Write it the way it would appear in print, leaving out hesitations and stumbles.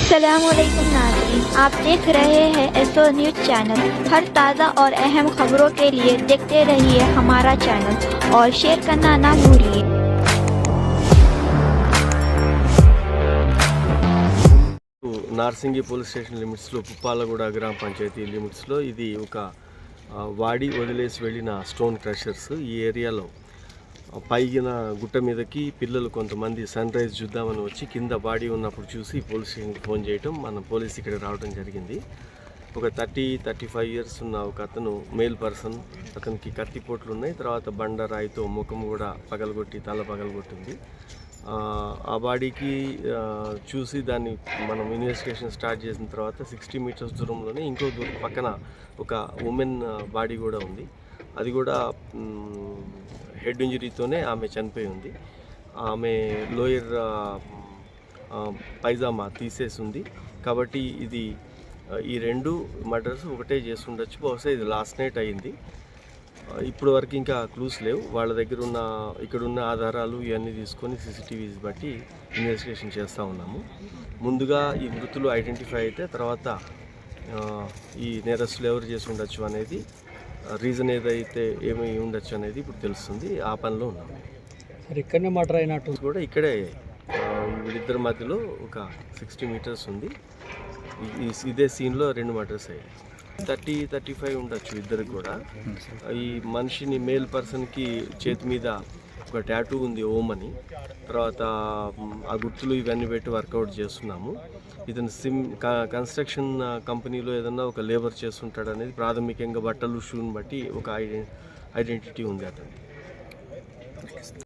अस्सलामुअलैकुम नाज़रीन, आप देख रहे हैं एसओ न्यूज़ चैनल। हर ताज़ा और अहम खबरों के लिए देखते रहिए हमारा चैनल और शेयर करना ना भूलिए। నార్సింగి పోలీస్ స్టేషన్ లిమిట్స్లో పుప్పాలగూడ గ్రామ పంచాయతీ లిమిట్స్లో ఇది ఒక వాడి వదిలేసి వెళ్ళిన స్టోన్ క్రషర్స్. ఈ ఏరియాలో పైగిన గుట్ట మీదకి పిల్లలు కొంతమంది సన్ రైజ్ చూద్దామని వచ్చి కింద బాడీ ఉన్నప్పుడు చూసి పోలీస్ స్టేషన్కి ఫోన్ చేయటం, మన పోలీస్ ఇక్కడ రావడం జరిగింది. ఒక 35 ఇయర్స్ ఉన్న ఒక అతను మేల్ పర్సన్, అతనికి కత్తిపోట్లు ఉన్నాయి, తర్వాత బండరాయితో ముఖం కూడా పగలగొట్టి తల పగలగొట్టింది. ఆ బాడీకి చూసి దాన్ని మనం ఇన్వెస్టిగేషన్ స్టార్ట్ చేసిన తర్వాత 60 మీటర్స్ దూరంలోనే ఇంకో పక్కన ఒక ఉమెన్ బాడీ కూడా ఉంది. అది కూడా హెడ్ ఇంజరీతోనే ఆమె చనిపోయి ఉంది. ఆమె లోయర్ పైజామా తీసేసి ఉంది. కాబట్టి ఇది ఈ రెండు మర్డర్స్ ఒకటే చేస్తుండొచ్చు. బహుశా ఇది లాస్ట్ నైట్ అయ్యింది. ఇప్పటి వరకు ఇంకా క్లూస్ లేవు. వాళ్ళ దగ్గర ఉన్న ఇక్కడున్న ఆధారాలు ఇవన్నీ తీసుకొని సీసీటీవీస్ బట్టి ఇన్వెస్టిగేషన్ చేస్తూ ఉన్నాము. ముందుగా ఈ మృతులు ఐడెంటిఫై అయితే తర్వాత ఈ నేరస్తులు ఎవరు చేసి ఉండొచ్చు అనేది, రీజన్ ఏదైతే ఏమి ఉండొచ్చు అనేది ఇప్పుడు తెలుస్తుంది. ఆ పనిలో ఉన్నాము. ఇక్కడనే మర్డర్ అయినట్టు కూడా ఇక్కడే వీళ్ళిద్దరి మధ్యలో ఒక 60 మీటర్స్ ఉంది. ఇదే సీన్లో 2 మర్డర్స్ అయ్యాయి. 30-35 ఉండొచ్చు ఇద్దరికి కూడా. ఈ మనిషిని మేల్ పర్సన్కి చేతి మీద ఒక టాటూ ఉంది, ఓం అని. తర్వాత ఆ గుర్తులు ఇవన్నీ పెట్టి వర్కౌట్ చేస్తున్నాము. ఇతను కన్స్ట్రక్షన్ కంపెనీలో ఏదన్నా ఒక లేబర్ చేస్తుంటాడు అనేది ప్రాథమికంగా బట్టలు షూని బట్టి ఒక ఐడెంటిటీ ఉంది అతను.